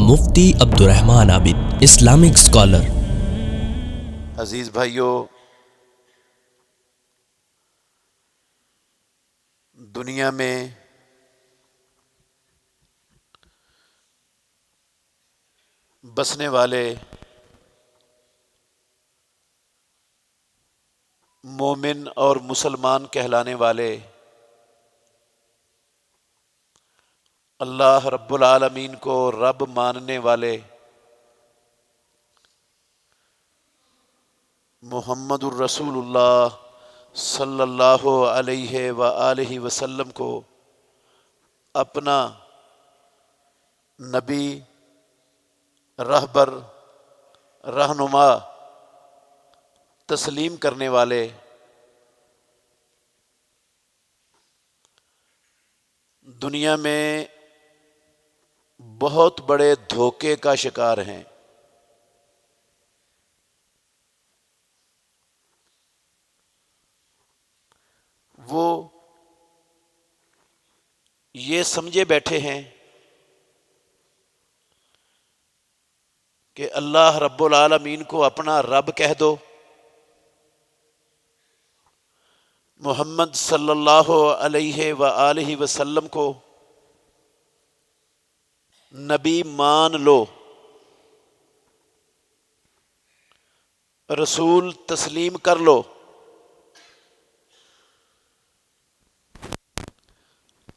مفتی عبد الرحمن عابد، Islamic scholar. عزیز بھائیو، دنیا میں بسنے والے مومن اور مسلمان کہلانے والے اللہ رب العالمین کو رب ماننے والے محمد الرسول اللہ صلی اللہ علیہ وآلہ وسلم کو اپنا نبی، رہبر، رہنما تسلیم کرنے والے دنیا میں بہت بڑے دھوکے کا شکار ہیں۔ وہ یہ سمجھے بیٹھے ہیں کہ اللہ رب العالمین کو اپنا رب کہہ دو، محمد صلی اللہ علیہ وآلہ وسلم کو نبی مان لو، رسول تسلیم کر لو،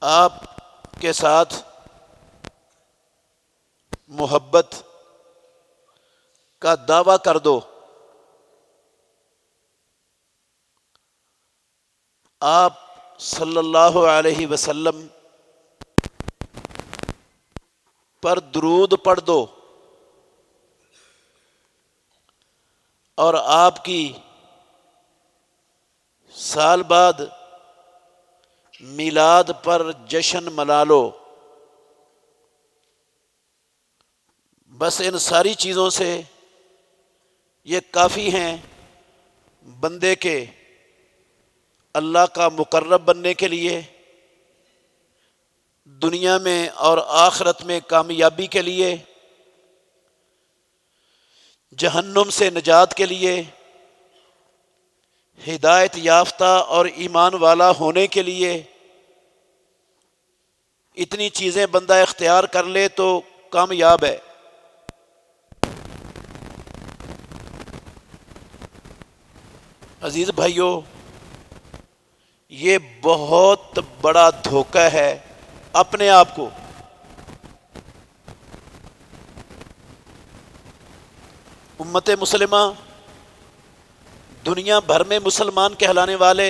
آپ کے ساتھ محبت کا دعویٰ کر دو، آپ صلی اللہ علیہ وسلم پر درود پڑھ دو، اور آپ کی سال بعد میلاد پر جشن منا لو۔ بس ان ساری چیزوں سے یہ کافی ہیں بندے کے اللہ کا مقرب بننے کے لیے، دنیا میں اور آخرت میں کامیابی کے لیے، جہنم سے نجات کے لیے، ہدایت یافتہ اور ایمان والا ہونے کے لیے۔ اتنی چیزیں بندہ اختیار کر لے تو کامیاب ہے۔ عزیز بھائیو، یہ بہت بڑا دھوکہ ہے اپنے آپ کو۔ امت مسلمہ، دنیا بھر میں مسلمان کہلانے والے،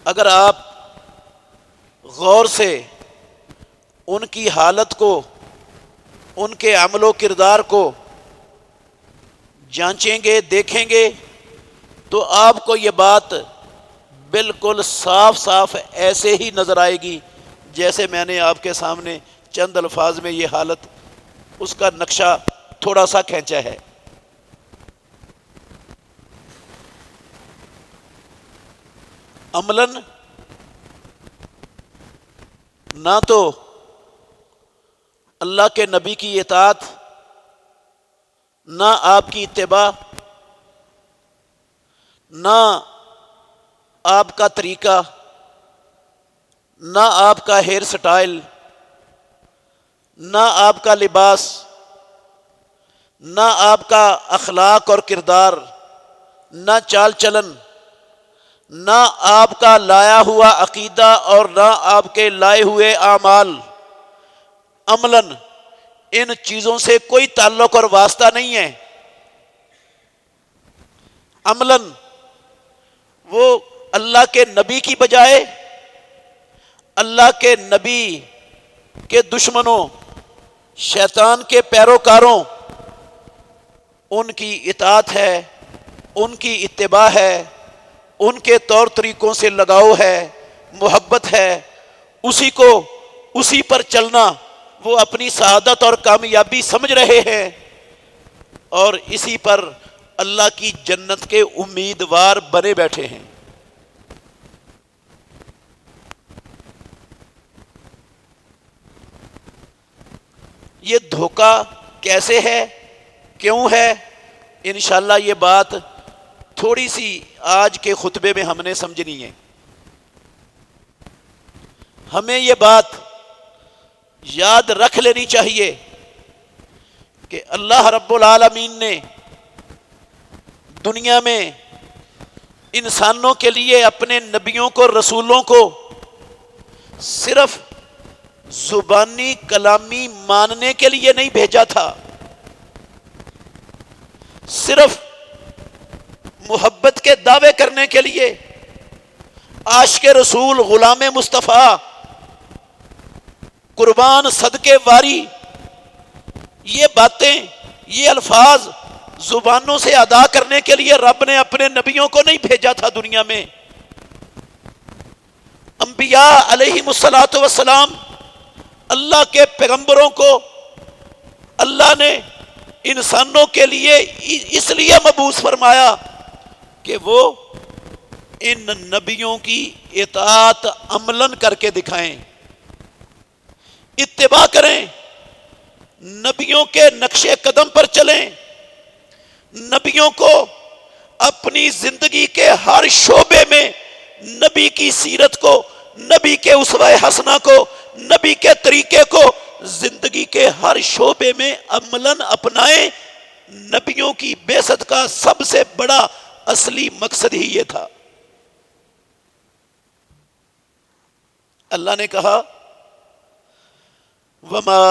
اگر آپ غور سے ان کی حالت کو، ان کے عمل و کردار کو جانچیں گے، دیکھیں گے، تو آپ کو یہ بات بالکل صاف صاف ایسے ہی نظر آئے گی جیسے میں نے آپ کے سامنے چند الفاظ میں یہ حالت، اس کا نقشہ تھوڑا سا کھینچا ہے۔ عملاً نہ تو اللہ کے نبی کی اطاعت، نہ آپ کی اتباع، نہ آپ کا طریقہ، نہ آپ کا ہیئر سٹائل، نہ آپ کا لباس، نہ آپ کا اخلاق اور کردار، نہ چال چلن، نہ آپ کا لایا ہوا عقیدہ اور نہ آپ کے لائے ہوئے اعمال، عملاً ان چیزوں سے کوئی تعلق اور واسطہ نہیں ہے۔ عملاً وہ اللہ کے نبی کی بجائے اللہ کے نبی کے دشمنوں، شیطان کے پیروکاروں، ان کی اطاعت ہے، ان کی اتباع ہے، ان کے طور طریقوں سے لگاؤ ہے، محبت ہے، اسی کو، اسی پر چلنا وہ اپنی سعادت اور کامیابی سمجھ رہے ہیں، اور اسی پر اللہ کی جنت کے امیدوار بنے بیٹھے ہیں۔ یہ دھوکہ کیسے ہے، کیوں ہے، انشاءاللہ یہ بات تھوڑی سی آج کے خطبے میں ہم نے سمجھنی ہے۔ ہمیں یہ بات یاد رکھ لینی چاہیے کہ اللہ رب العالمین نے دنیا میں انسانوں کے لیے اپنے نبیوں کو، رسولوں کو صرف زبانی کلامی ماننے کے لیے نہیں بھیجا تھا، صرف محبت کے دعوے کرنے کے لیے، عاشق رسول، غلام مصطفیٰ، قربان صدقے واری، یہ باتیں، یہ الفاظ زبانوں سے ادا کرنے کے لیے رب نے اپنے نبیوں کو نہیں بھیجا تھا دنیا میں۔ انبیاء علیہم الصلاۃ والسلام، اللہ کے پیغمبروں کو اللہ نے انسانوں کے لیے اس لیے مبعوث فرمایا کہ وہ ان نبیوں کی اطاعت عملاً کر کے دکھائیں، اتباع کریں، نبیوں کے نقش قدم پر چلیں، نبیوں کو اپنی زندگی کے ہر شعبے میں نبی کی سیرت کو، نبی کے اسوہ حسنہ کو، نبی کے طریقے کو زندگی کے ہر شعبے میں عملاً اپنائیں۔ نبیوں کی بعثت کا سب سے بڑا اصلی مقصد ہی یہ تھا۔ اللہ نے کہا وَمَا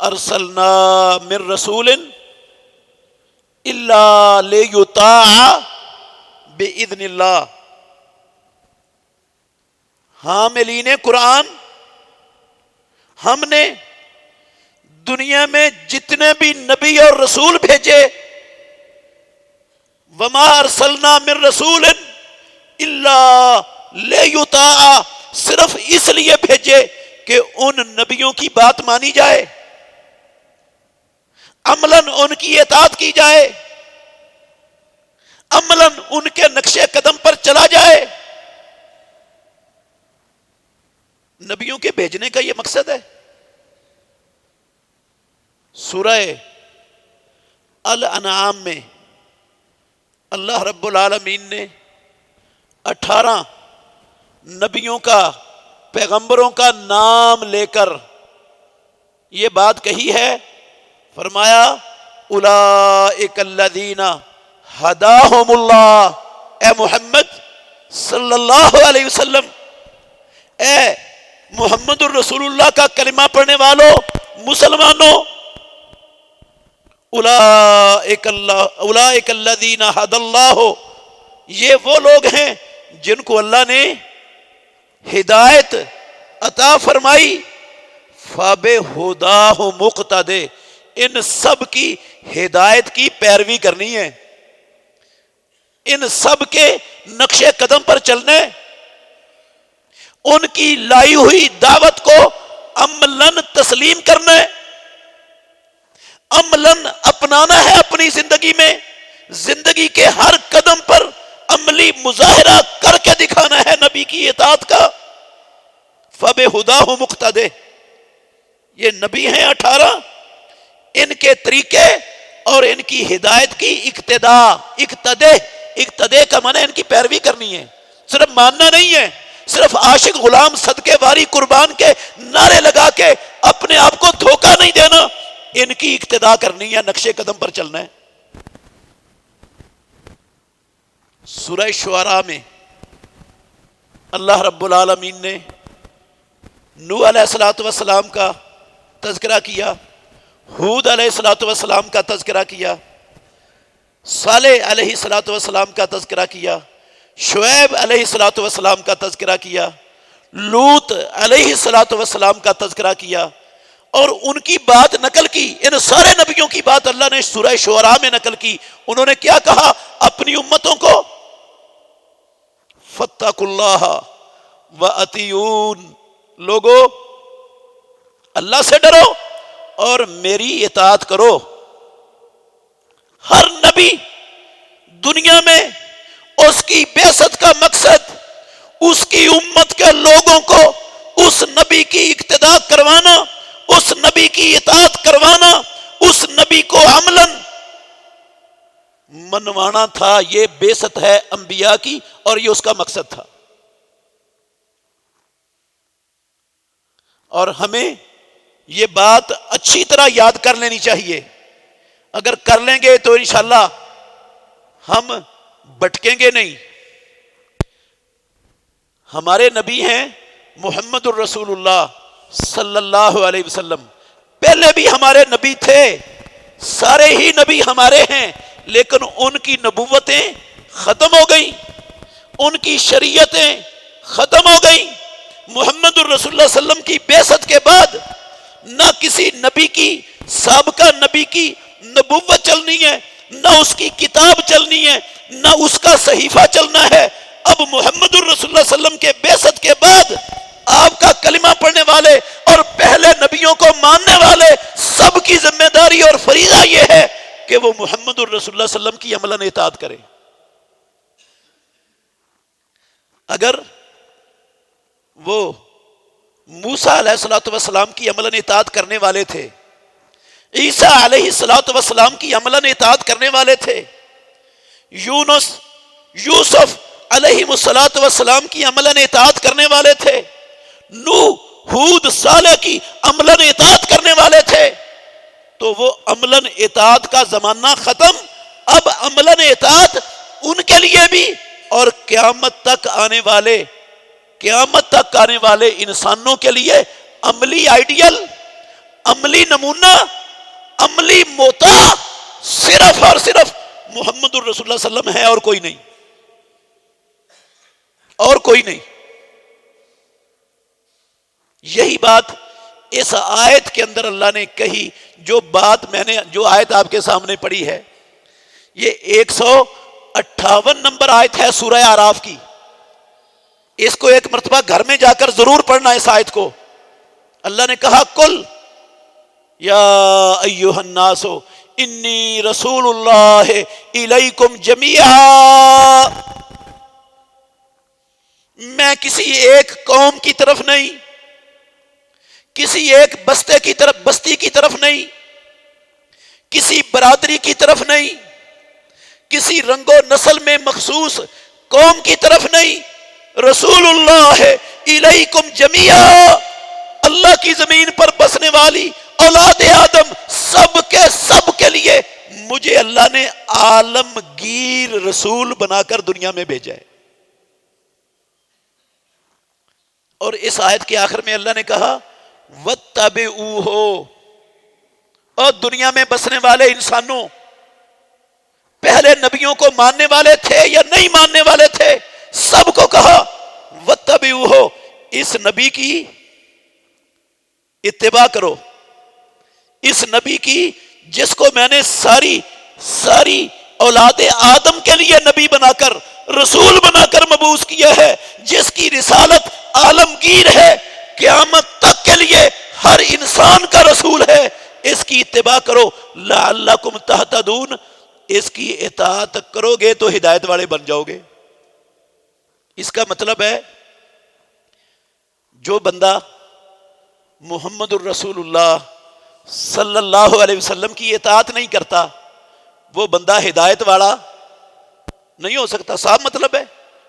أَرْسَلْنَا مِن رَسُولٍ إِلَّا لِيُطَاعَ بِإِذْنِ اللَّهِ۔ حاملین قرآن، ہم نے دنیا میں جتنے بھی نبی اور رسول بھیجے، وَمَا أَرْسَلْنَا مِن رَسُولٍ إِلَّا لِيُطَاعَ، صرف اس لیے بھیجے کہ ان نبیوں کی بات مانی جائے، عملاً ان کی اطاعت کی جائے، عملاً ان کے نقش قدم پر چلا جائے۔ نبیوں کے بھیجنے کا یہ مقصد ہے۔ سورہ الانعام میں اللہ رب العالمین نے 18 نبیوں کا، پیغمبروں کا نام لے کر یہ بات کہی ہے، فرمایا اولئک الذین ہداہم اللہ۔ اے محمد صلی اللہ علیہ وسلم، اے محمد الرسول اللہ کا کلمہ پڑھنے والوں، مسلمانوں، اولئک الذین ہدی اللہ، یہ وہ لوگ ہیں جن کو اللہ نے ہدایت عطا فرمائی۔ فَبِهُدَاهُ مُقْتَدِی، ان سب کی ہدایت کی پیروی کرنی ہے، ان سب کے نقش قدم پر چلنے، ان کی لائی ہوئی دعوت کو عملاً تسلیم کرنا، عملاً اپنانا ہے اپنی زندگی میں، زندگی کے ہر قدم پر عملی مظاہرہ کر کے دکھانا ہے نبی کی اطاعت کا۔ فَبِهُدَاهُ مُقْتَدِی، یہ نبی ہیں 18، ان کے طریقے اور ان کی ہدایت کی اقتدے کا معنی ان کی پیروی کرنی ہے، صرف ماننا نہیں ہے، صرف عاشق غلام صدقے واری قربان کے نعرے لگا کے اپنے آپ کو دھوکہ نہیں دینا، ان کی اقتدا کرنی ہے، نقش قدم پر چلنا ہے۔ سورہ شعراء میں اللہ رب العالمین نے نوح علیہ السلام کا تذکرہ کیا، ہود علیہ السلام کا تذکرہ کیا، صالح علیہ السلام کا تذکرہ کیا، شعیب علیہ السلام کا تذکرہ کیا، لوط علیہ السلام کا تذکرہ کیا، اور ان کی بات نقل کی۔ ان سارے نبیوں کی بات اللہ نے سورہ شعراء میں نقل کی۔ انہوں نے کیا کہا اپنی امتوں کو؟ فَاتَّقُوا اللَّهَ وَأَطِیعُونِ، لوگو اللہ سے ڈرو اور میری اطاعت کرو۔ ہر نبی دنیا میں اس کی بعثت کا مقصد اس کی امت کے لوگوں کو اس نبی کی اقتدا کروانا، اس نبی کی اطاعت کروانا، اس نبی کو عملاً منوانا تھا۔ یہ بعثت ہے انبیاء کی اور یہ اس کا مقصد تھا۔ اور ہمیں یہ بات اچھی طرح یاد کر لینی چاہیے، اگر کر لیں گے تو انشاءاللہ ہم بھٹکیں گے نہیں۔ ہمارے نبی ہیں محمد الرسول اللہ صلی اللہ علیہ وسلم، پہلے بھی ہمارے نبی تھے، سارے ہی نبی ہمارے ہیں، لیکن ان کی نبوتیں ختم ہو گئیں، ان کی شریعتیں ختم ہو گئیں۔ محمد الرسول اللہ صلی اللہ علیہ وسلم کی بعثت کے بعد نہ کسی نبی کی، سابقہ نبی کی نبوت چلنی ہے، نہ اس کی کتاب چلنی ہے، نہ اس کا صحیفہ چلنا ہے۔ اب محمد الرسول اللہ صلی اللہ علیہ وسلم کے بعثت کے بعد آپ کا کلمہ پڑھنے والے اور پہلے نبیوں کو ماننے والے سب کی ذمہ داری اور فریضہ یہ ہے کہ وہ محمد الرسول اللہ صلی اللہ علیہ وسلم کی عملاً اطاعت کریں۔ اگر وہ موسیٰ علیہ السلام کی عملاً اطاعت کرنے والے تھے، عیسیٰ علیہ السلام کی عملاً اطاعت کرنے والے تھے، یوسف علیہ السلام کی عملاً اطاعت کرنے والے تھے، نوح، ہود، صالح کی عملاً اطاعت کرنے والے تھے، تو وہ عملاً اطاعت کا زمانہ ختم۔ اب عملاً اطاعت ان کے لیے بھی اور قیامت تک آنے والے انسانوں کے لیے عملی آئیڈیل، عملی نمونہ، عملی موتا صرف اور صرف محمد الرسول اللہ صلی اللہ علیہ وسلم ہے، اور کوئی نہیں، اور کوئی نہیں۔ یہی بات اس آیت کے اندر اللہ نے کہی، جو بات میں نے جو آیت آپ کے سامنے پڑھی ہے، یہ 158 نمبر آیت ہے سورہ اعراف کی۔ اس کو ایک مرتبہ گھر میں جا کر ضرور پڑھنا اس آیت کو۔ اللہ نے کہا کل یا ایھا الناس انی رسول اللہ الیکم جمیعا، میں کسی ایک قوم کی طرف نہیں، کسی ایک بستی کی طرف نہیں، کسی برادری کی طرف نہیں، کسی رنگ و نسل میں مخصوص قوم کی طرف نہیں، رسول اللہ الیکم جمیعا، اللہ کی زمین پر بسنے والی اولاد آدم سب کے لیے مجھے اللہ نے عالمگیر رسول بنا کر دنیا میں بھیجا ہے۔ اور اس آیت کے آخر میں اللہ نے کہا وَاتَّبِعُوهُ، اور دنیا میں بسنے والے انسانوں، پہلے نبیوں کو ماننے والے تھے یا نہیں ماننے والے تھے، سب کو کہا وَاتَّبِعُوهُ، اس نبی کی اتباع کرو، اس نبی کی جس کو میں نے ساری اولاد آدم کے لیے نبی بنا کر، رسول بنا کر مبعوث کیا ہے، جس کی رسالت عالمگیر ہے، قیامت تک کے لیے ہر انسان کا رسول ہے، اس کی اتباع کرو لعلکم تہتدون، اس کی اطاعت کرو گے تو ہدایت والے بن جاؤ گے۔ اس کا مطلب ہے جو بندہ محمد الرسول اللہ صلی اللہ علیہ وسلم کی اطاعت نہیں کرتا، وہ بندہ ہدایت والا نہیں ہو سکتا۔ صاف مطلب ہے،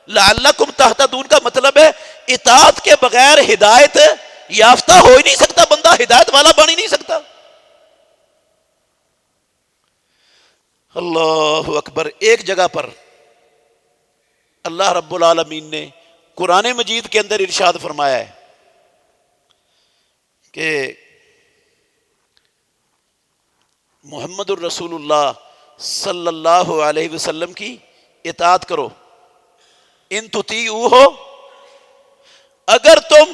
لعلکم تہتدون کا مطلب ہے اطاعت کے بغیر ہدایت یافتہ ہو ہی نہیں سکتا، بندہ ہدایت والا بن ہی نہیں سکتا۔ اللہ اکبر۔ ایک جگہ پر اللہ رب العالمین نے قرآن مجید کے اندر ارشاد فرمایا ہے کہ محمد الرسول اللہ صلی اللہ علیہ وسلم کی اطاعت کرو، ان تطیعوہ، اگر تم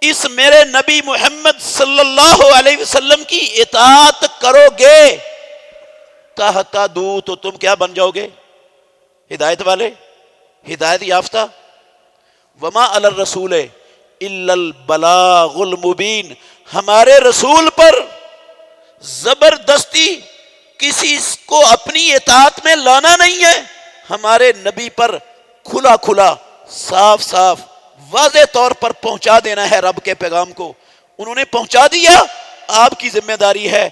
اس میرے نبی محمد صلی اللہ علیہ وسلم کی اطاعت کرو گے تہتدوا، تو تم کیا بن جاؤ گے؟ ہدایت والے، ہدایت یافتہ۔ وما علی الرسول الا البلاغ المبین، ہمارے رسول پر زبردستی کسی کو اپنی اطاعت میں لانا نہیں ہے، ہمارے نبی پر کھلا کھلا صاف صاف واضح طور پر پہنچا دینا ہے رب کے پیغام کو، انہوں نے پہنچا دیا، آپ کی ذمہ داری ہے،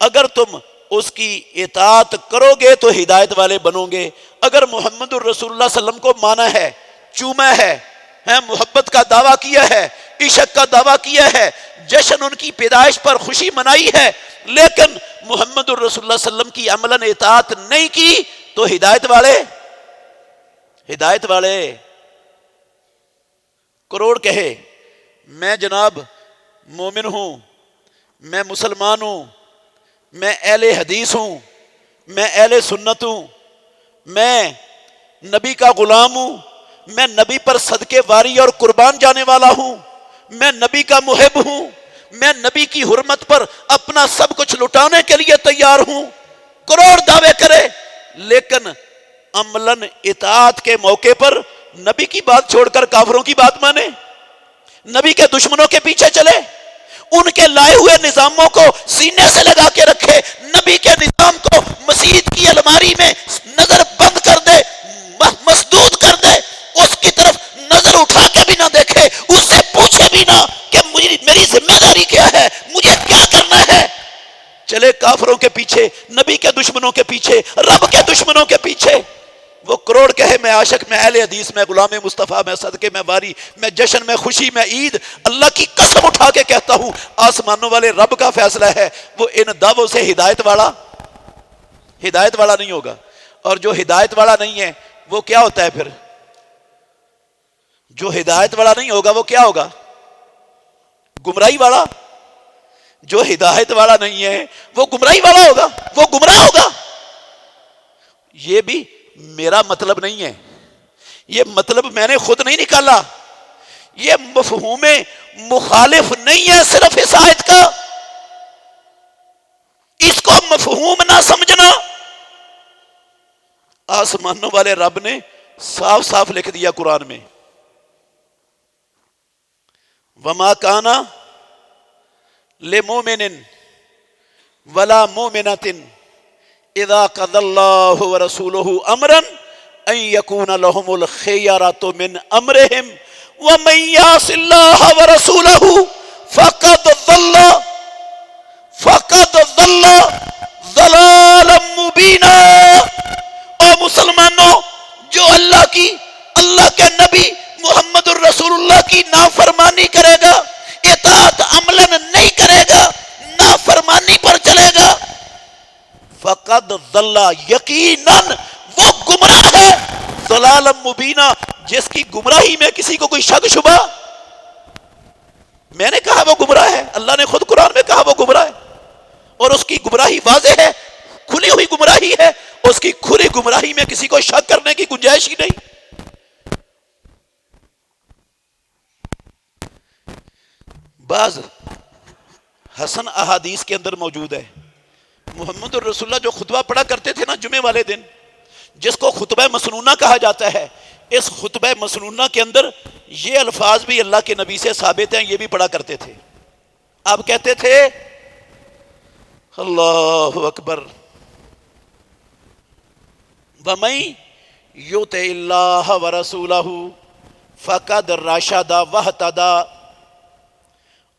اگر تم اس کی اطاعت کرو گے تو ہدایت والے بنو گے۔ اگر محمد الرسول اللہ صلی اللہ علیہ وسلم کو مانا ہے، چوما ہے، محبت کا دعویٰ کیا ہے، عشق کا دعویٰ کیا ہے، جشن ان کی پیدائش پر خوشی منائی ہے، لیکن محمد الرسول اللہ صلی اللہ علیہ وسلم کی عملاً اطاعت نہیں کی تو ہدایت والے کروڑ کہے میں جناب مومن ہوں، میں مسلمان ہوں، میں اہل حدیث ہوں، میں اہل سنت ہوں، میں نبی کا غلام ہوں، میں نبی پر صدقے واری اور قربان جانے والا ہوں، میں نبی کا محب ہوں، میں نبی کی حرمت پر اپنا سب کچھ لٹانے کے لیے تیار ہوں، کروڑ دعوے کرے، لیکن عملاً اطاعت کے موقع پر نبی کی بات چھوڑ کر کافروں کی بات مانے، نبی کے دشمنوں کے پیچھے چلے، ان کے لائے ہوئے نظاموں کو سینے سے لگا کے رکھے، نبی کے نظام کو مسجد کی الماری میں نظر بند کر دے، مسدود کر دے، اس کی طرف نظر اٹھا کے بھی نہ دیکھے، اس سے پوچھے بھی نہ کہ میری ذمہ داری کیا ہے، مجھے کیا کرنا ہے، چلے کافروں کے پیچھے، نبی کے دشمنوں کے پیچھے، رب کے دشمنوں کے پیچھے۔ وہ کروڑ کہے میں عاشق، میں اہل حدیث، میں غلام مصطفیٰ، میں صدقے، میں واری، میں جشن، میں خوشی، میں عید، اللہ کی قسم اٹھا کے کہتا ہوں آسمانوں والے رب کا فیصلہ ہے، وہ ان دعووں سے ہدایت والا نہیں ہوگا۔ اور جو ہدایت والا نہیں ہے وہ کیا ہوتا ہے پھر؟ جو ہدایت والا نہیں ہوگا وہ کیا ہوگا؟ گمراہی والا۔ جو ہدایت والا نہیں ہے وہ گمراہی والا ہوگا، وہ گمراہ ہوگا۔ یہ بھی میرا مطلب نہیں ہے، یہ مطلب میں نے خود نہیں نکالا، یہ مفہوم مخالف نہیں ہے صرف اس آیت کا، اس کو مفہوم نہ سمجھنا۔ آسمانوں والے رب نے صاف صاف لکھ دیا قرآن میں، وما کان لمؤمن ولا مؤمنۃ اذا قضى الله ورسوله امرا ان يكون لهم الخيرة من امرهم ومن يعص الله ورسوله فقد ضل ضلالا مبینا۔ او مسلمانوں، جو اللہ کے نبی محمد الرسول اللہ کی نافرمانی کرے گا، اطاعت عملاً نہیں کرے گا، نافرمانی پر چلے گا، فقد ضل، یقیناً وہ گمراہ ہے، ضلالا مبینا، جس کی گمراہی میں کسی کو کوئی شک شبہ۔ میں نے کہا وہ گمراہ ہے، اللہ نے خود قرآن میں کہا وہ گمراہ ہے، اور اس کی گمراہی واضح ہے، کھلی ہوئی گمراہی ہے، اس کی کھلی گمراہی میں کسی کو شک کرنے کی گنجائش ہی نہیں۔ بعض حسن احادیث کے اندر موجود ہے، محمد الرسول اللہ جو خطبہ پڑھا کرتے تھے نا جمعے والے دن، جس کو خطبہ مسنونہ کہا جاتا ہے، اس خطبہ مسنونہ کے اندر یہ الفاظ بھی اللہ کے نبی سے ثابت ہیں، یہ بھی پڑھا کرتے تھے۔ آپ کہتے تھے اللہ اکبر، وَمَن یُطِعِ اللَّهَ وَرَسُولَهُ فَقَدْ رَشَدَ وَاهْتَدَىٰ۔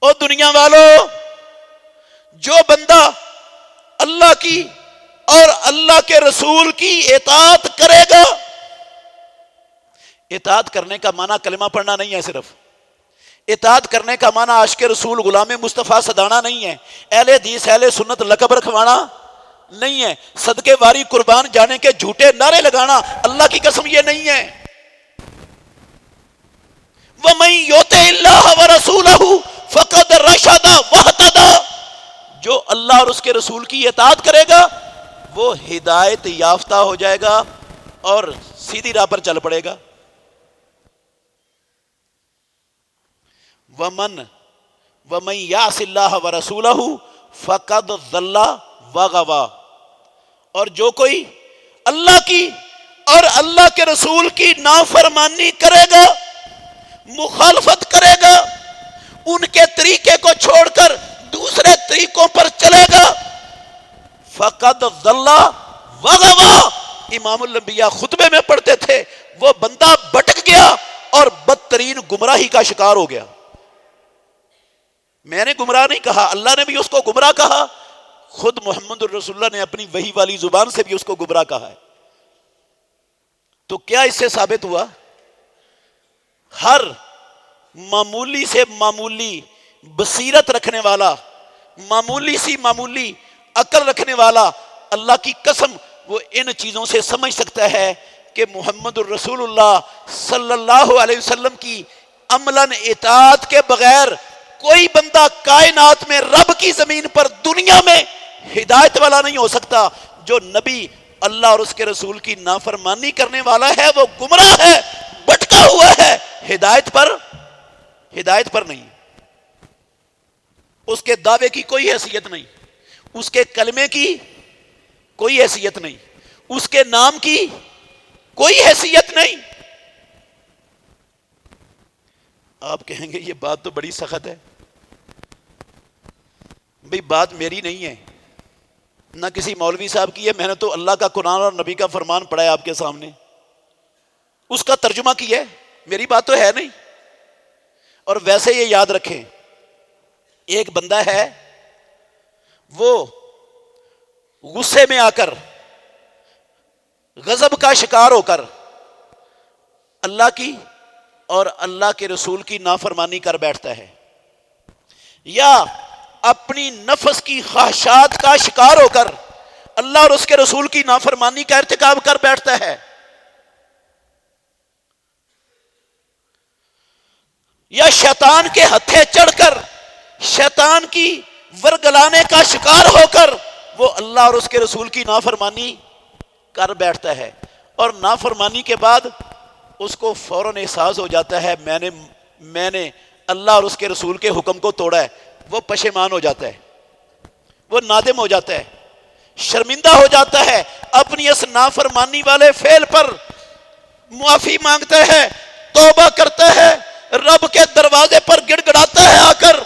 او دنیا والو، جو بندہ اللہ کی اور اللہ کے رسول کی اطاعت کرے گا، اطاعت کرنے کا معنی کلمہ پڑھنا نہیں ہے، صرف اطاعت کرنے کا معنی عاشق رسول غلام مصطفیٰ صدانا نہیں ہے، اہل حدیث اہل سنت لقب رکھوانا نہیں ہے، صدقے واری قربان جانے کے جھوٹے نعرے لگانا، اللہ کی قسم یہ نہیں ہے۔ وَمَن یُطِعِ اللَّهَ وَرَسُولَهُ فَقَدْ رَشَدَ وَاهْتَدَىٰ، جو اللہ اور اس کے رسول کی اطاعت کرے گا وہ ہدایت یافتہ ہو جائے گا اور سیدھی راہ پر چل پڑے گا۔ وَمَن یعص اللَّهَ وَرَسُولَهُ فَقَدْ ضَلَّ وَغَوَىٰ، اور جو کوئی اللہ کی اور اللہ کے رسول کی نافرمانی کرے گا، مخالفت کرے گا، ان کے طریقے کو چھوڑ کر دوسرے طریقوں پر چلے گا، فقد ضل وغویٰ، امام الانبیاء خطبے میں پڑھتے تھے، وہ بندہ بھٹک گیا اور بدترین گمراہی کا شکار ہو گیا۔ میں نے گمراہ نہیں کہا، اللہ نے بھی اس کو گمراہ کہا، خود محمد الرسول اللہ نے اپنی وحی والی زبان سے بھی اس کو گمراہ کہا ہے۔ تو کیا اس سے ثابت ہوا؟ ہر معمولی سے معمولی بصیرت رکھنے والا، معمولی سی معمولی عقل رکھنے والا، اللہ کی قسم وہ ان چیزوں سے سمجھ سکتا ہے کہ محمد الرسول اللہ صلی اللہ علیہ وسلم کی عملاً اطاعت کے بغیر کوئی بندہ کائنات میں، رب کی زمین پر، دنیا میں ہدایت والا نہیں ہو سکتا۔ جو نبی اللہ اور اس کے رسول کی نافرمانی کرنے والا ہے وہ گمراہ ہے، بھٹکا ہوا ہے، ہدایت پر نہیں۔ اس کے دعوے کی کوئی حیثیت نہیں، اس کے کلمے کی کوئی حیثیت نہیں، اس کے نام کی کوئی حیثیت نہیں۔ آپ کہیں گے یہ بات تو بڑی سخت ہے۔ بھئی بات میری نہیں ہے، نہ کسی مولوی صاحب کی ہے، میں نے تو اللہ کا قرآن اور نبی کا فرمان پڑھا ہے آپ کے سامنے، اس کا ترجمہ کیا ہے، میری بات تو ہے نہیں۔ اور ویسے یہ یاد رکھیں، ایک بندہ ہے وہ غصے میں آ کر، غضب کا شکار ہو کر اللہ کی اور اللہ کے رسول کی نافرمانی کر بیٹھتا ہے، یا اپنی نفس کی خواہشات کا شکار ہو کر اللہ اور اس کے رسول کی نافرمانی کا ارتکاب کر بیٹھتا ہے، یا شیطان کے ہتھے چڑھ کر شیطان کی ورگلانے کا شکار ہو کر وہ اللہ اور اس کے رسول کی نافرمانی کر بیٹھتا ہے، اور نافرمانی کے بعد اس کو فوراً احساس ہو جاتا ہے میں نے اللہ اور اس کے رسول کے حکم کو توڑا ہے۔ وہ پشیمان ہو جاتا ہے، وہ نادم ہو جاتا ہے، شرمندہ ہو جاتا ہے، اپنی اس نافرمانی والے فعل پر معافی مانگتا ہے، توبہ کرتا ہے، رب کے دروازے پر گڑ گڑاتا ہے آ کر۔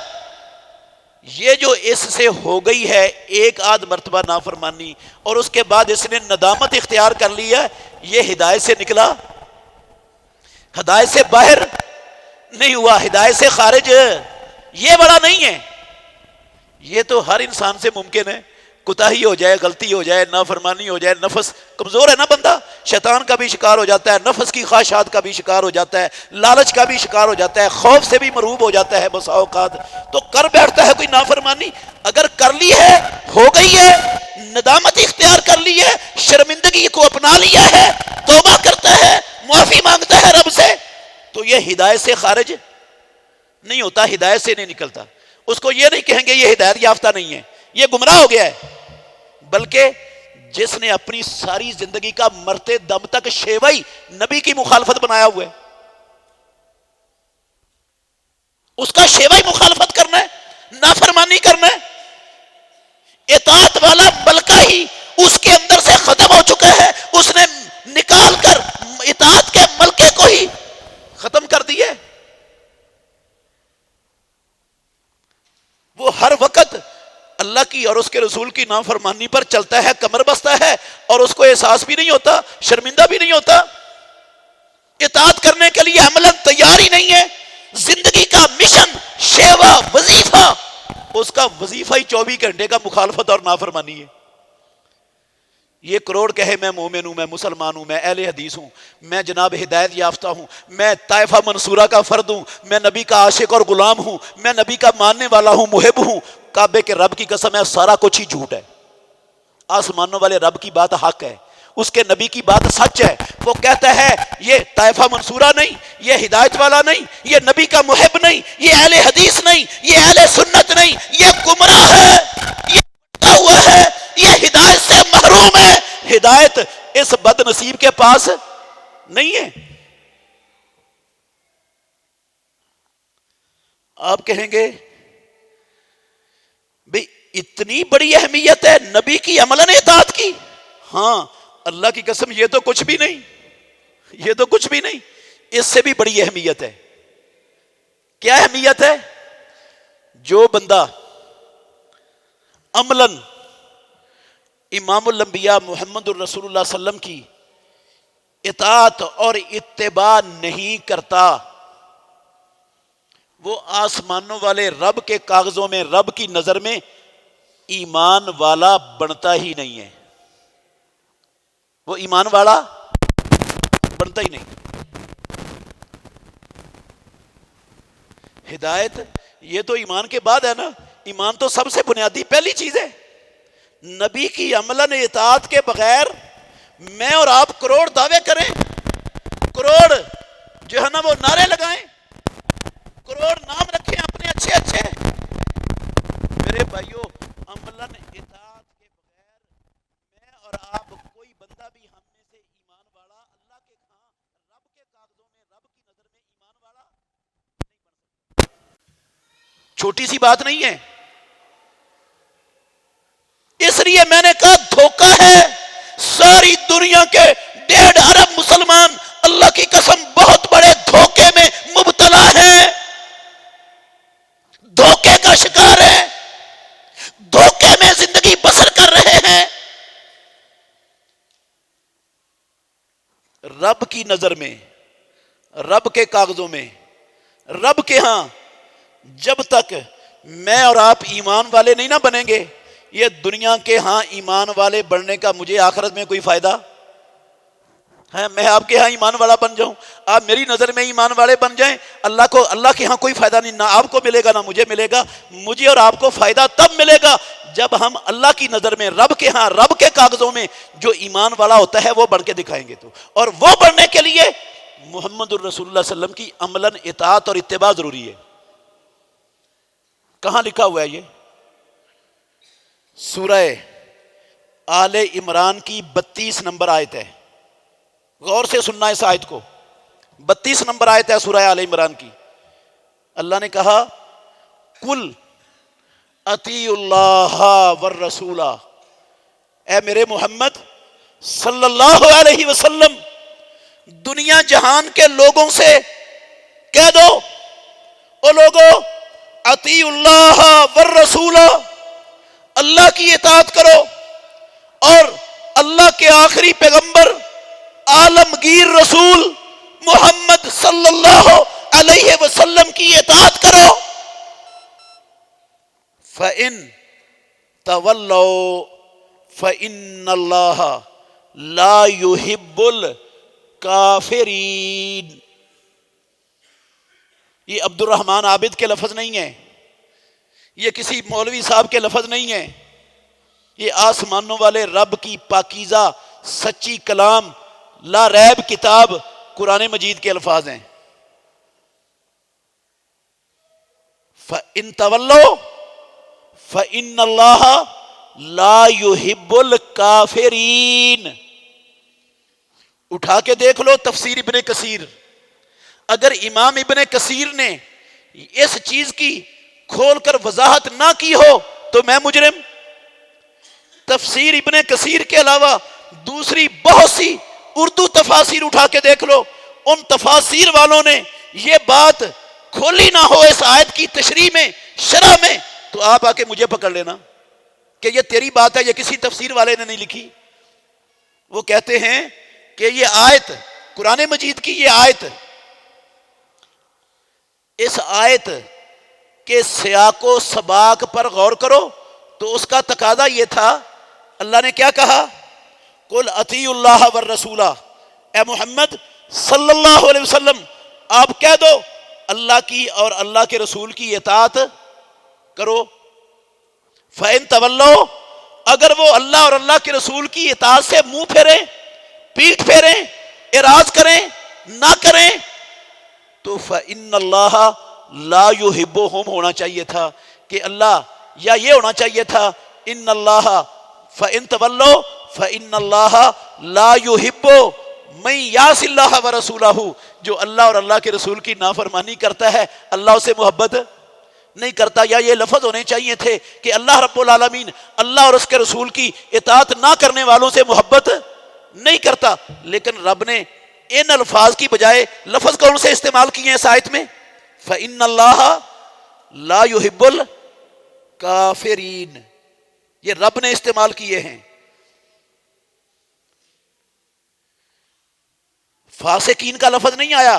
یہ جو اس سے ہو گئی ہے ایک آدھ مرتبہ نافرمانی، اور اس کے بعد اس نے ندامت اختیار کر لی ہے، یہ ہدایت سے نکلا، ہدایت سے باہر نہیں ہوا، ہدایت سے خارج یہ بڑا نہیں ہے۔ یہ تو ہر انسان سے ممکن ہے، کوتاہی ہو جائے، غلطی ہو جائے، نافرمانی ہو جائے، نفس کمزور ہے نا بندہ، شیطان کا بھی شکار ہو جاتا ہے، نفس کی خواہشات کا بھی شکار ہو جاتا ہے، لالچ کا بھی شکار ہو جاتا ہے، خوف سے بھی مرعوب ہو جاتا ہے بسا اوقات، تو کر بیٹھتا ہے کوئی نافرمانی۔ اگر کر لی ہے، ہو گئی ہے، ندامت اختیار کر لی ہے، شرمندگی کو اپنا لیا ہے، توبہ کرتا ہے، معافی مانگتا ہے رب سے، تو یہ ہدایت سے خارج نہیں ہوتا، ہدایت سے نہیں نکلتا۔ اس کو یہ نہیں کہیں گے یہ ہدایت یافتہ نہیں ہے، یہ گمراہ ہو گیا ہے، بلکہ جس نے اپنی ساری زندگی کا مرتے دم تک شیوئی نبی کی مخالفت بنایا ہوا ہے، اس کا شیوئی مخالفت کرنا ہے، نافرمانی کرنا ہے، اطاعت والا ملکہ ہی اس کے اندر سے ختم ہو چکا ہے، اس نے نکال کر اطاعت کے ملکے کو ہی ختم کر دیا ہے۔ وہ ہر وقت اللہ کی اور اس کے رسول کی نافرمانی پر چلتا ہے، کمر بستہ ہے، اور اس کو احساس بھی نہیں ہوتا، شرمندہ بھی نہیں ہوتا، اطاعت کرنے کے لیے عملاً تیار ہی نہیں ہے۔ زندگی کا مشن، شیوا، وظیفہ، اس کا وظیفہ ہی 24 گھنٹے کا مخالفت اور نافرمانی ہے۔ یہ کروڑ کہے میں مومن ہوں، میں مسلمان ہوں، میں اہل حدیث ہوں، میں جناب ہدایت یافتہ ہوں، میں طائفہ منصورہ کا فرد ہوں، میں نبی کا عاشق اور غلام ہوں، میں نبی کا ماننے والا ہوں، محب ہوں، کعبے کے رب کی قسم ہے سارا کچھ ہی جھوٹ ہے۔ آسمانوں والے رب کی بات حق ہے، اس کے نبی کی بات سچ ہے۔ وہ کہتا ہے یہ طائفہ منصورہ نہیں، یہ ہدایت والا نہیں، یہ نبی کا محب نہیں، یہ اہل حدیث نہیں، یہ اہل سنت نہیں، یہ گمراہ ہے، یہ بھٹکا ہوا ہے، یہ ہدایت سے محروم ہے۔ ہدایت اس بد نصیب کے پاس نہیں ہے۔ آپ کہیں گے بھئی اتنی بڑی اہمیت ہے نبی کی عملاً اطاعت کی؟ ہاں، اللہ کی قسم یہ تو کچھ بھی نہیں، یہ تو کچھ بھی نہیں، اس سے بھی بڑی اہمیت ہے۔ کیا اہمیت ہے؟ جو بندہ عملاً امام الانبیاء محمد الرسول اللہ صلی اللہ علیہ وسلم کی اطاعت اور اتباع نہیں کرتا، وہ آسمانوں والے رب کے کاغذوں میں رب کی نظر میں ایمان والا بنتا ہی نہیں ہے. وہ ایمان والا بنتا ہی نہیں. ہدایت یہ تو ایمان کے بعد ہے نا. ایمان تو سب سے بنیادی پہلی چیز ہے. نبی کی عملاً اطاعت کے بغیر میں اور آپ کروڑ دعوے کریں, کروڑ جو ہے نا وہ نعرے لگائیں, کروڑ نام رکھیں اپنے اچھے اچھے, میرے بھائیوں عملاً اطاعت کے بغیر میں اور آپ کوئی بندہ بھی ہم میں سے ایمان والا اللہ کے ہاں رب کے کاغذوں میں رب کی نظر میں ایمان والا نہیں بن سکتا. چھوٹی سی بات نہیں ہے. اس لیے میں نے کہا دھوکہ ہے. ساری دنیا کے 1.5 ارب مسلمان اللہ کی قسم بہت بڑے دھوکے میں مبتلا ہیں, دھوکے کا شکار ہیں, دھوکے میں زندگی بسر کر رہے ہیں. رب کی نظر میں, رب کے کاغذوں میں, رب کے ہاں جب تک میں اور آپ ایمان والے نہیں نہ بنیں گے, یہ دنیا کے ہاں ایمان والے بننے کا مجھے آخرت میں کوئی فائدہ ہے؟ میں آپ کے ہاں ایمان والا بن جاؤں, آپ میری نظر میں ایمان والے بن جائیں, اللہ کے ہاں کوئی فائدہ نہیں, نہ آپ کو ملے گا نہ مجھے ملے گا. مجھے اور آپ کو فائدہ تب ملے گا جب ہم اللہ کی نظر میں رب کے ہاں رب کے کاغذوں میں جو ایمان والا ہوتا ہے وہ بڑھ کے دکھائیں گے. تو اور وہ بڑھنے کے لیے محمد الرسول اللہ صلی اللہ علیہ وسلم کی عملاً اطاعت اور اتباع ضروری ہے. کہاں لکھا ہوا ہے یہ؟ سورہ آل عمران کی 32 نمبر آیت ہے. غور سے سننا اس آیت کو. 32 نمبر آیت ہے سورہ آل عمران کی. اللہ نے کہا کل اطیعوا اللہ والرسول, اے میرے محمد صلی اللہ علیہ وسلم دنیا جہان کے لوگوں سے کہہ دو, او لوگو اطیعوا اللہ والرسول, اللہ کی اطاعت کرو اور اللہ کے آخری پیغمبر عالمگیر رسول محمد صلی اللہ علیہ وسلم کی اطاعت کرو. فَإِن تَوَلَّوْا فَإِنَّ اللَّهَ لَا يُحِبُّ الْكَافِرِينَ. یہ عبد الرحمن عابد کے لفظ نہیں ہیں, یہ کسی مولوی صاحب کے لفظ نہیں ہیں, یہ آسمانوں والے رب کی پاکیزہ سچی کلام لا ریب کتاب قرآن مجید کے الفاظ ہیں. فَإِن تَوَلَّوْا فَإِنَّ اللَّهَ لَا يُحِبُّ الْكَافِرِينَ. اٹھا کے دیکھ لو تفسیر ابن کثیر. اگر امام ابن کثیر نے اس چیز کی کھول کر وضاحت نہ کی ہو تو میں مجرم. تفسیر ابن کثیر کے علاوہ دوسری بہت سی اردو تفاسیر اٹھا کے دیکھ لو, ان تفاسیر والوں نے یہ بات کھولی نہ ہو اس آیت کی تشریح میں شرح میں, تو آپ آ کے مجھے پکڑ لینا کہ یہ تیری بات ہے, یہ کسی تفسیر والے نے نہیں لکھی. وہ کہتے ہیں کہ یہ آیت قرآن مجید کی یہ آیت, اس آیت کے سیاق و سباق پر غور کرو تو اس کا تقاضا یہ تھا. اللہ نے کیا کہا؟ قل اطیعوا اللہ والرسول, اے محمد صلی اللہ علیہ وسلم آپ کہہ دو اللہ کی اور اللہ کے رسول کی اطاعت کرو. فَإِن تَوَلَّوْا, اگر وہ اللہ اور اللہ کے رسول کی اطاعت سے منہ پھیریں, پیٹھ پھیریں, اعراض کریں, نہ کریں, تو فَإِنَّ اللَّهَ لَا يُحِبُّهُمْ ہونا چاہیے تھا کہ اللہ, یا یہ ہونا چاہیے تھا ان اللہ فَإِن تَوَلَّوْا فَإِنَّ اللَّهَ لَا يُحِبُّ مَن يَعْصِ اللَّهَ وَرَسُولَهُ, جو اللہ اور اللہ کے رسول کی نافرمانی کرتا ہے اللہ اسے محبت نہیں کرتا. یا یہ لفظ ہونے چاہیے تھے کہ اللہ رب العالمین اللہ اور اس کے رسول کی اطاعت نہ کرنے والوں سے محبت نہیں کرتا. لیکن رب نے ان الفاظ کی بجائے لفظ کون سے استعمال کیے ہیں اس آیت میں؟ فَإِنَّ اللَّهَ لَا يُحِبُّ الْكَافِرِينَ, یہ رب نے استعمال کیے ہیں. فاسقین کا لفظ نہیں آیا.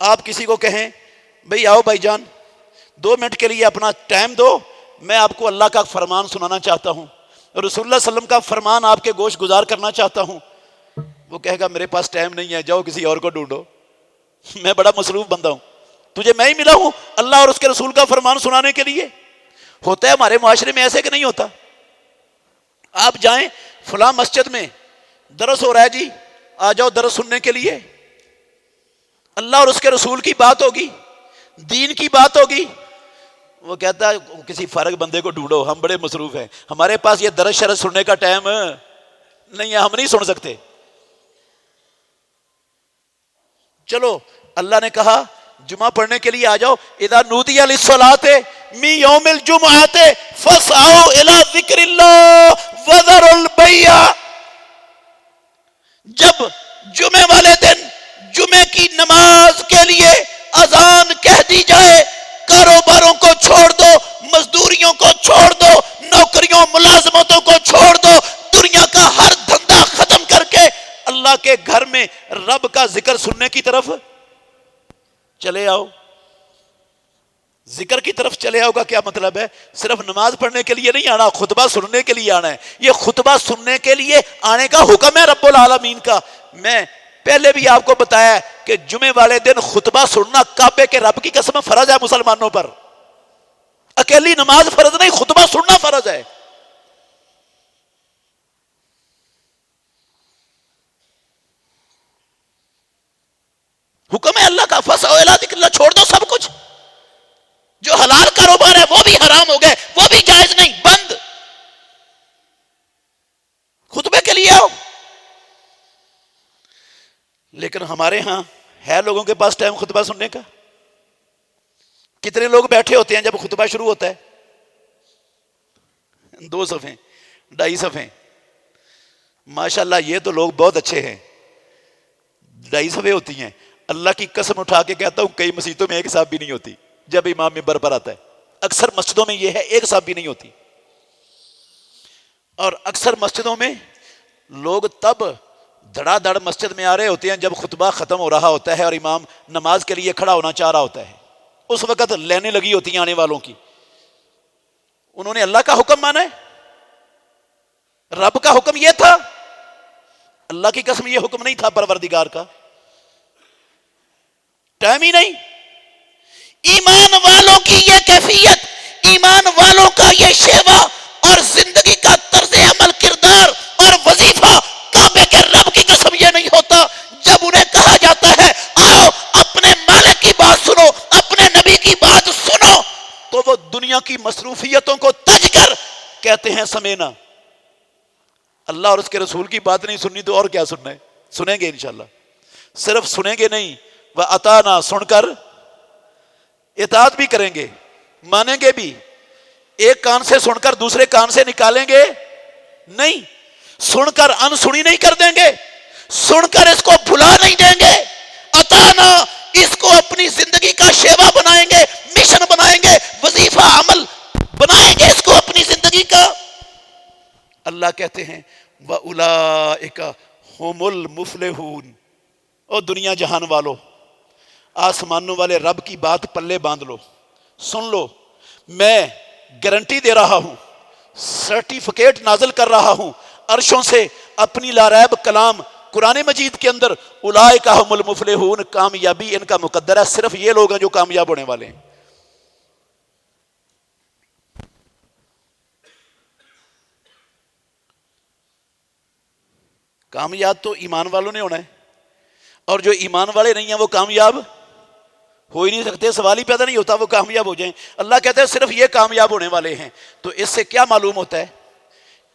آپ کسی کو کہیں بھئی آؤ بھائی جان 2 منٹ کے لیے اپنا ٹائم دو، میں آپ کو اللہ کا فرمان سنانا چاہتا ہوں، رسول اللہ صلی اللہ علیہ وسلم کا فرمان آپ کے گوش گزار کرنا چاہتا ہوں، وہ کہے گا میرے پاس ٹائم نہیں ہے، جاؤ کسی اور کو ڈھونڈو، میں بڑا مصروف بندہ ہوں، تجھے میں ہی ملا ہوں اللہ اور اس کے رسول کا فرمان سنانے کے لیے۔ ہوتا ہے ہمارے معاشرے میں ایسے کہ نہیں ہوتا؟ آپ جائیں فلاں مسجد میں درس ہو رہا ہے جی، آ جاؤ درس سننے کے لیے، اللہ اور اس کے رسول کی بات ہوگی، دین کی بات ہوگی، وہ کہتا ہے کسی فارغ بندے کو ڈھونڈو، ہم بڑے مصروف ہیں، ہمارے پاس یہ درس شرس سننے کا ٹائم نہیں ہے، ہم نہیں سن سکتے۔ چلو اللہ نے کہا جمعہ پڑھنے کے لیے آ جاؤ، اذا نودی للصلاۃ من یوم الجمعۃ فاسعوا الی ذکر اللہ وذروا البیع، جب جمعے والے دن جمعے کی نماز کے لیے اذان کہہ دی جائے، کاروباروں کو چھوڑ دو، مزدوریوں کو چھوڑ دو، نوکریوں ملازمتوں کو چھوڑ دو، دنیا کا ہر دھندا ختم کر کے اللہ کے گھر میں رب کا ذکر سننے کی طرف چلے آؤ۔ ذکر کی طرف چلے آؤ کا کیا مطلب ہے؟ صرف نماز پڑھنے کے لیے نہیں آنا، خطبہ سننے کے لیے آنا ہے۔ یہ خطبہ سننے کے لیے آنے کا حکم ہے رب العالمین کا۔ میں پہلے بھی آپ کو بتایا ہے کہ جمعے والے دن خطبہ سننا کعبے کے رب کی قسم فرض ہے مسلمانوں پر، اکیلی نماز فرض نہیں، خطبہ سننا فرض ہے۔ حکم ہے اللہ کا، فسعوا الی ذکر اللہ، چھوڑ دو سب کچھ، جو حلال کاروبار ہے وہ بھی حرام ہو گئے، وہ بھی جائز نہیں، بند، خطبے کے لیے آؤ۔ لیکن ہمارے ہاں ہے لوگوں کے پاس ٹائم خطبہ سننے کا؟ کتنے لوگ بیٹھے ہوتے ہیں جب خطبہ شروع ہوتا ہے؟ 2 صفحے 2.5 صفحے، ماشاءاللہ یہ تو لوگ بہت اچھے ہیں، 2.5 صفحے ہوتی ہیں، اللہ کی قسم اٹھا کے کہتا ہوں کئی مسجدوں میں ایک صاحب بھی نہیں ہوتی جب امام منبر پر آتا ہے، اکثر مسجدوں میں یہ ہے ایک صاحب بھی نہیں ہوتی، اور اکثر مسجدوں میں لوگ تب دھڑا دھڑ مسجد میں آ رہے ہوتے ہیں جب خطبہ ختم ہو رہا ہوتا ہے اور امام نماز کے لیے کھڑا ہونا چاہ رہا ہوتا ہے، اس وقت لینے لگی ہوتی ہیں آنے والوں کی۔ انہوں نے اللہ کا حکم مانا ہے؟ رب کا حکم یہ تھا؟ اللہ کی قسم یہ حکم نہیں تھا پروردگار کا، ٹائم ہی نہیں۔ ایمان والوں کی یہ کیفیت، ایمان والوں کا یہ شیوا اور زندگی کا طرز عمل، کردار اور وظیفہ کعبے کے رب کی قسم یہ نہیں ہوتا جب انہیں کہا جاتا ہے آؤ اپنے مالک کی بات سنو، اپنے نبی کی بات سنو، تو وہ دنیا کی مصروفیتوں کو تج کر کہتے ہیں سمینا۔ اللہ اور اس کے رسول کی بات نہیں سننی تو اور کیا سننا ہے؟ سنیں گے انشاءاللہ، صرف سنیں گے نہیں، وَأَطَعْنَا سن کر اطاعت بھی کریں گے، مانیں گے بھی۔ ایک کان سے سن کر دوسرے کان سے نکالیں گے نہیں، سن کر انسنی نہیں کر دیں گے، سن کر اس کو بھلا نہیں دیں گے، اطاعنا اس کو اپنی زندگی کا شیوا بنائیں گے، مشن بنائیں گے، وظیفہ عمل بنائیں گے اس کو اپنی زندگی کا۔ اللہ کہتے ہیں وَأُولَئِكَ هُمُ الْمُفْلِحُونَ، او دنیا جہان والو، آسمانوں والے رب کی بات پلے باندھ لو، سن لو، میں گارنٹی دے رہا ہوں، سرٹیفکیٹ نازل کر رہا ہوں عرشوں سے اپنی لاریب کلام قرآن مجید کے اندر، اولئک ھم المفلحون، کامیابی ان کا مقدر ہے، صرف یہ لوگ ہیں جو کامیاب ہونے والے ہیں۔ کامیاب تو ایمان والوں نے ہونا ہے، اور جو ایمان والے نہیں ہیں وہ کامیاب ہو ہی نہیں سکتے، سوال ہی پیدا نہیں ہوتا وہ کامیاب ہو جائیں۔ اللہ کہتا ہے صرف یہ کامیاب ہونے والے ہیں۔ تو اس سے کیا معلوم ہوتا ہے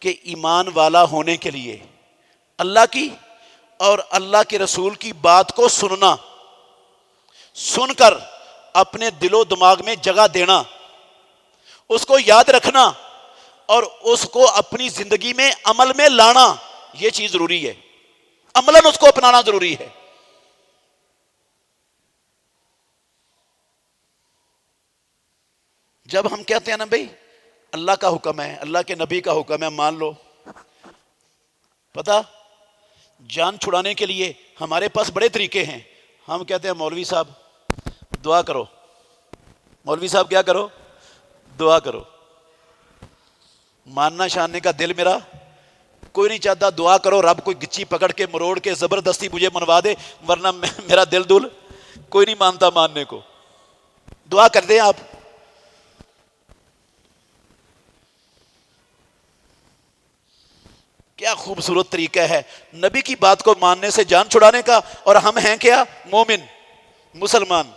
کہ ایمان والا ہونے کے لیے اللہ کی اور اللہ کے رسول کی بات کو سننا، سن کر اپنے دل و دماغ میں جگہ دینا، اس کو یاد رکھنا اور اس کو اپنی زندگی میں عمل میں لانا، یہ چیز ضروری ہے، عملاً اس کو اپنانا ضروری ہے۔ جب ہم کہتے ہیں نا بھائی اللہ کا حکم ہے، اللہ کے نبی کا حکم ہے، مان لو، پتہ جان چھڑانے کے لیے ہمارے پاس بڑے طریقے ہیں۔ ہم کہتے ہیں مولوی صاحب دعا کرو. مولوی صاحب کیا کرو؟ دعا کرو. ماننا شاننے کا دل میرا کوئی نہیں چاہتا. دعا کرو رب کوئی گچی پکڑ کے مروڑ کے زبردستی مجھے منوا دے، ورنہ میرا دل دل کوئی نہیں مانتا ماننے کو. دعا کر دیں آپ. کیا خوبصورت طریقہ ہے نبی کی بات کو ماننے سے جان چھڑانے کا. اور ہم ہیں کیا؟ مومن، مسلمان،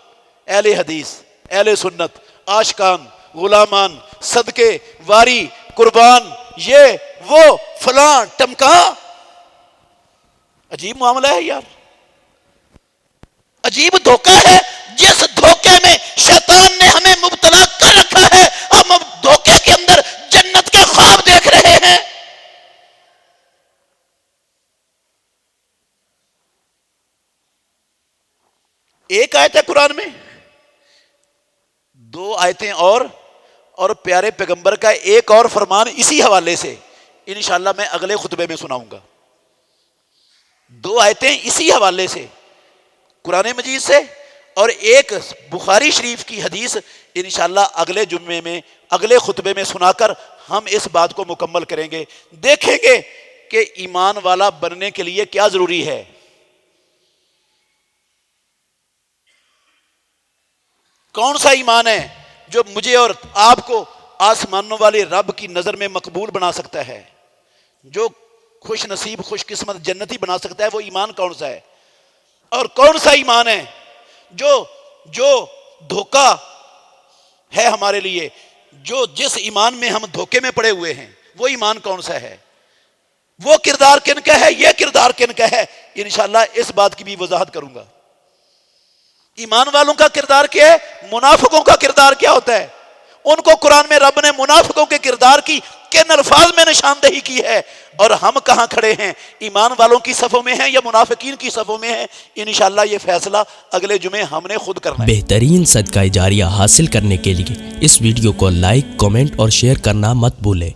اہل حدیث، اہل سنت، عاشقان، غلامان، صدقے، واری، قربان، یہ وہ فلاں ٹمکاں. عجیب معاملہ ہے یار، عجیب دھوکہ ہے. جس دھوکے میں شیطان نے ہمیں مبتلا کر رکھا ہے، ہم اب دھوکے کے اندر جنت کے خواب دیکھ رہے ہیں. ایک آیت ہے قرآن میں، دو آیتیں اور پیارے پیغمبر کا ایک اور فرمان اسی حوالے سے انشاءاللہ میں اگلے خطبے میں سناؤں گا. دو آیتیں اسی حوالے سے قرآن مجید سے، اور ایک بخاری شریف کی حدیث انشاءاللہ اگلے جمعے میں اگلے خطبے میں سنا کر ہم اس بات کو مکمل کریں گے. دیکھیں گے کہ ایمان والا بننے کے لیے کیا ضروری ہے. کون سا ایمان ہے جو مجھے اور آپ کو آسمانوں والے رب کی نظر میں مقبول بنا سکتا ہے، جو خوش نصیب خوش قسمت جنتی بنا سکتا ہے؟ وہ ایمان کون سا ہے؟ اور کون سا ایمان ہے جو دھوکہ ہے ہمارے لیے، جس ایمان میں ہم دھوکے میں پڑے ہوئے ہیں؟ وہ ایمان کون سا ہے؟ وہ کردار کن کا ہے؟ یہ کردار کن کا ہے؟ انشاءاللہ اس بات کی بھی وضاحت کروں گا. ایمان والوں کا کردار کیا ہے، منافقوں کا کردار کیا ہوتا ہے. ان کو قرآن میں رب نے منافقوں کے کردار کی کن الفاظ میں نشاندہی کی ہے. اور ہم کہاں کھڑے ہیں؟ ایمان والوں کی صفوں میں ہیں یا منافقین کی صفوں میں ہیں؟ انشاءاللہ یہ فیصلہ اگلے جمعے ہم نے خود کرنا ہے. بہترین صدقہ جاریہ حاصل کرنے کے لیے اس ویڈیو کو لائک، کمنٹ اور شیئر کرنا مت بھولیں.